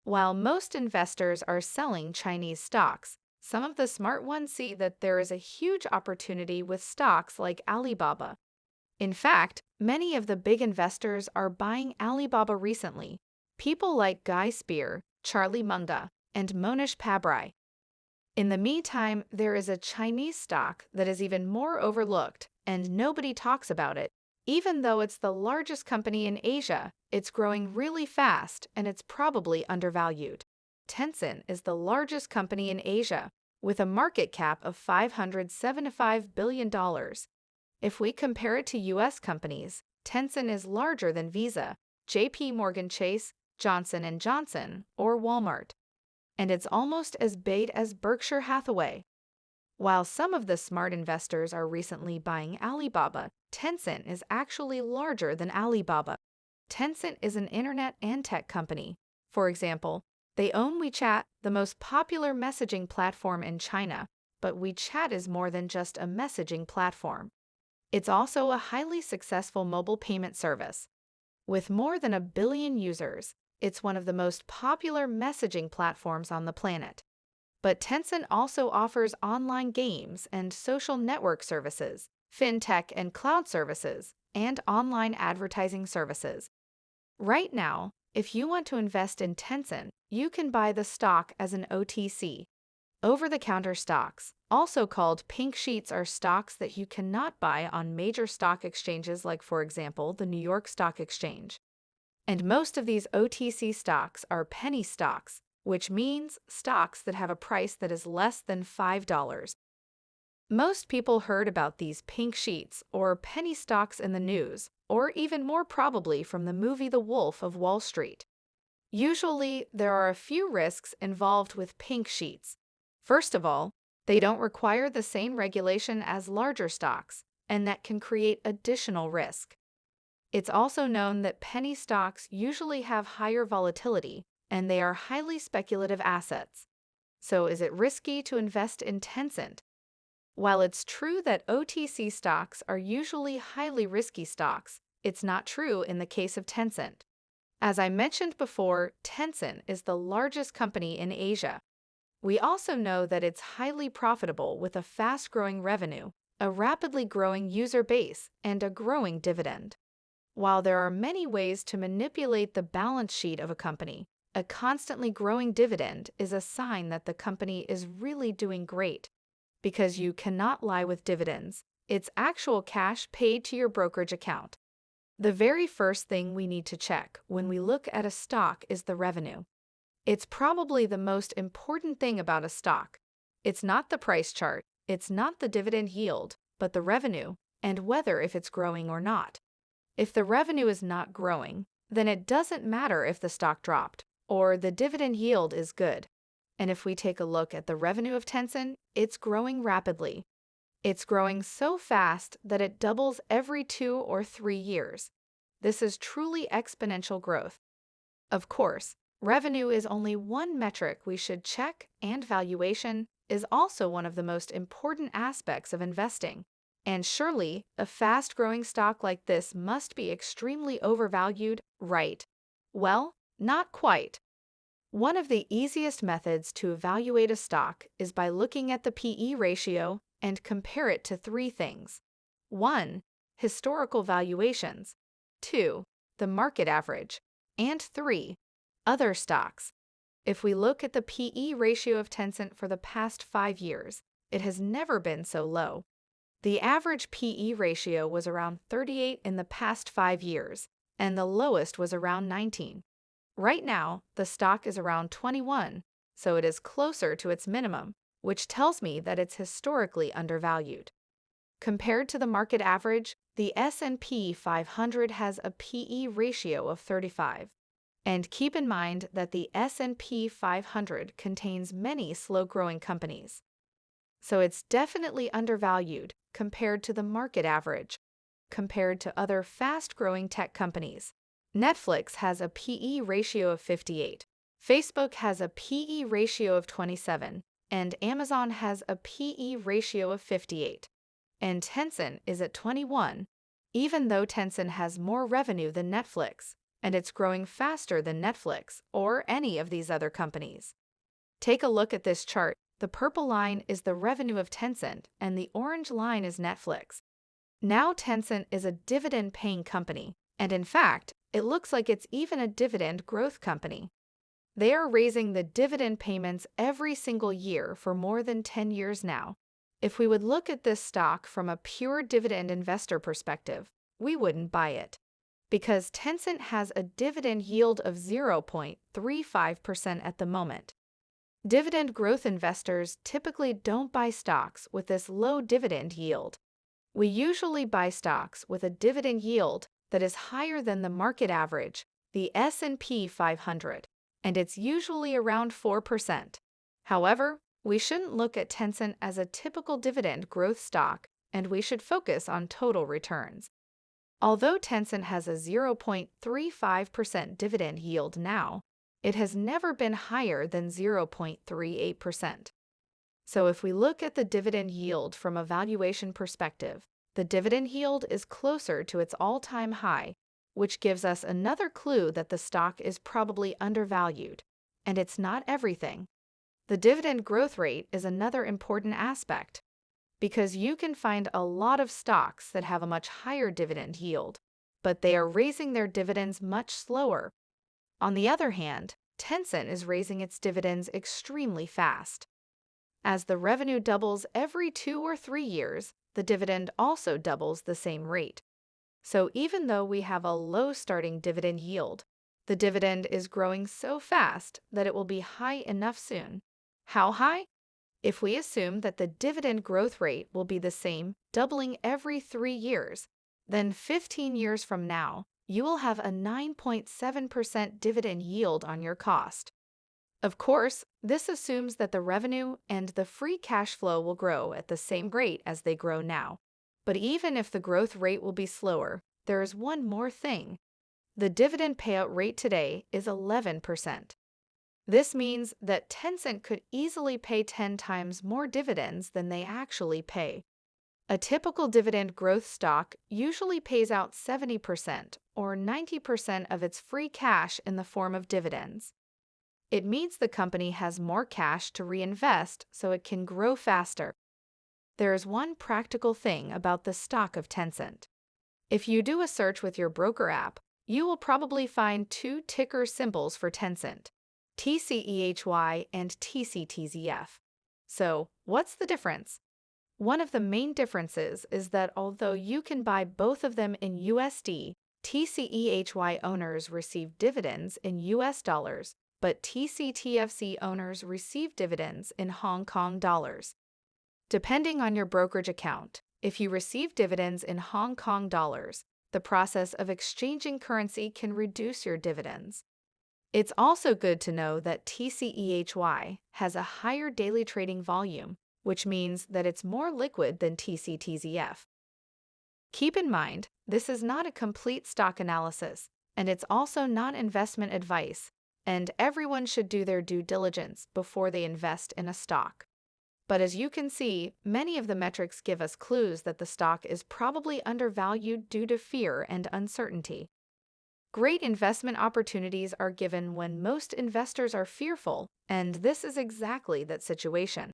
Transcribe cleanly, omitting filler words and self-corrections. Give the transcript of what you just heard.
While most investors are selling Chinese stocks, some of the smart ones see that there is a huge opportunity with stocks like Alibaba. In fact, many of the big investors are buying Alibaba recently. People like Guy Spear, Charlie Munger, and Monish Pabrai. In the meantime, there is a Chinese stock that is even more overlooked, and nobody talks about it. Even though it's the largest company in Asia, it's growing really fast and it's probably undervalued. Tencent is the largest company in Asia, with a market cap of $575 billion. If we compare it to US companies, Tencent is larger than Visa, JP Morgan Chase, Johnson & Johnson, or Walmart. And it's almost as big as Berkshire Hathaway. While some of the smart investors are recently buying Alibaba, Tencent is actually larger than Alibaba. Tencent is an internet and tech company. For example, they own WeChat, the most popular messaging platform in China, but WeChat is more than just a messaging platform. It's also a highly successful mobile payment service. With more than 1 billion users, it's one of the most popular messaging platforms on the planet. But Tencent also offers online games and social network services, fintech and cloud services, and online advertising services. Right now, if you want to invest in Tencent, you can buy the stock as an OTC. Over-the-counter stocks, also called pink sheets, are stocks that you cannot buy on major stock exchanges like, for example, the New York Stock Exchange. And most of these OTC stocks are penny stocks, which means stocks that have a price that is less than $5. Most people heard about these pink sheets or penny stocks in the news, or even more probably from the movie The Wolf of Wall Street. Usually, there are a few risks involved with pink sheets. First of all, they don't require the same regulation as larger stocks, and that can create additional risk. It's also known that penny stocks usually have higher volatility, and they are highly speculative assets. So is it risky to invest in Tencent? While it's true that OTC stocks are usually highly risky stocks, it's not true in the case of Tencent. As I mentioned before, Tencent is the largest company in Asia. We also know that it's highly profitable with a fast-growing revenue, a rapidly growing user base, and a growing dividend. While there are many ways to manipulate the balance sheet of a company, a constantly growing dividend is a sign that the company is really doing great. Because you cannot lie with dividends, it's actual cash paid to your brokerage account. The very first thing we need to check when we look at a stock is the revenue. It's probably the most important thing about a stock. It's not the price chart, it's not the dividend yield, but the revenue, and whether if it's growing or not. If the revenue is not growing, then it doesn't matter if the stock dropped, or the dividend yield is good. And if we take a look at the revenue of Tencent, it's growing rapidly. It's growing so fast that it doubles every 2 or 3 years. This is truly exponential growth. Of course, revenue is only one metric we should check, and valuation is also one of the most important aspects of investing. And surely, a fast-growing stock like this must be extremely overvalued, right? Well, not quite. One of the easiest methods to evaluate a stock is by looking at the P/E ratio and compare it to 3 things. 1. Historical valuations. 2. The market average. And 3. Other stocks. If we look at the P/E ratio of Tencent for the past 5 years, it has never been so low. The average P/E ratio was around 38 in the past 5 years, and the lowest was around 19. Right now, the stock is around 21, so it is closer to its minimum, which tells me that it's historically undervalued. Compared to the market average, the S&P 500 has a P/E ratio of 35. And keep in mind that the S&P 500 contains many slow-growing companies. So it's definitely undervalued compared to the market average. Compared to other fast-growing tech companies, Netflix has a P/E ratio of 58, Facebook has a P/E ratio of 27, and Amazon has a P/E ratio of 58. And Tencent is at 21, even though Tencent has more revenue than Netflix, and it's growing faster than Netflix or any of these other companies. Take a look at this chart. The purple line is the revenue of Tencent, and the orange line is Netflix. Now Tencent is a dividend-paying company, and in fact, it looks like it's even a dividend growth company. They are raising the dividend payments every single year for more than 10 years now. If we would look at this stock from a pure dividend investor perspective, we wouldn't buy it. Because Tencent has a dividend yield of 0.35% at the moment. Dividend growth investors typically don't buy stocks with this low dividend yield. We usually buy stocks with a dividend yield that is higher than the market average, the S&P 500, and it's usually around 4%. However, we shouldn't look at Tencent as a typical dividend growth stock, and we should focus on total returns. Although Tencent has a 0.35% dividend yield now, it has never been higher than 0.38%. So if we look at the dividend yield from a valuation perspective, the dividend yield is closer to its all-time high, which gives us another clue that the stock is probably undervalued. And it's not everything. The dividend growth rate is another important aspect, because you can find a lot of stocks that have a much higher dividend yield, but they are raising their dividends much slower. On the other hand, Tencent is raising its dividends extremely fast. As the revenue doubles every 2 or 3 years, the dividend also doubles the same rate. So even though we have a low starting dividend yield, the dividend is growing so fast that it will be high enough soon. How high? If we assume that the dividend growth rate will be the same, doubling every 3 years, then 15 years from now, you will have a 9.7% dividend yield on your cost. Of course, this assumes that the revenue and the free cash flow will grow at the same rate as they grow now. But even if the growth rate will be slower, there is one more thing. The dividend payout rate today is 11%. This means that Tencent could easily pay 10 times more dividends than they actually pay. A typical dividend growth stock usually pays out 70% or 90% of its free cash in the form of dividends. It means the company has more cash to reinvest so it can grow faster. There is one practical thing about the stock of Tencent. If you do a search with your broker app, you will probably find 2 ticker symbols for Tencent, TCEHY and TCTZF. So, what's the difference? One of the main differences is that although you can buy both of them in USD, TCEHY owners receive dividends in US dollars, but TCTFC owners receive dividends in Hong Kong dollars. Depending on your brokerage account, if you receive dividends in Hong Kong dollars, the process of exchanging currency can reduce your dividends. It's also good to know that TCEHY has a higher daily trading volume, which means that it's more liquid than TCTZF. Keep in mind, this is not a complete stock analysis, and it's also not investment advice, and everyone should do their due diligence before they invest in a stock. But as you can see, many of the metrics give us clues that the stock is probably undervalued due to fear and uncertainty. Great investment opportunities are given when most investors are fearful, and this is exactly that situation.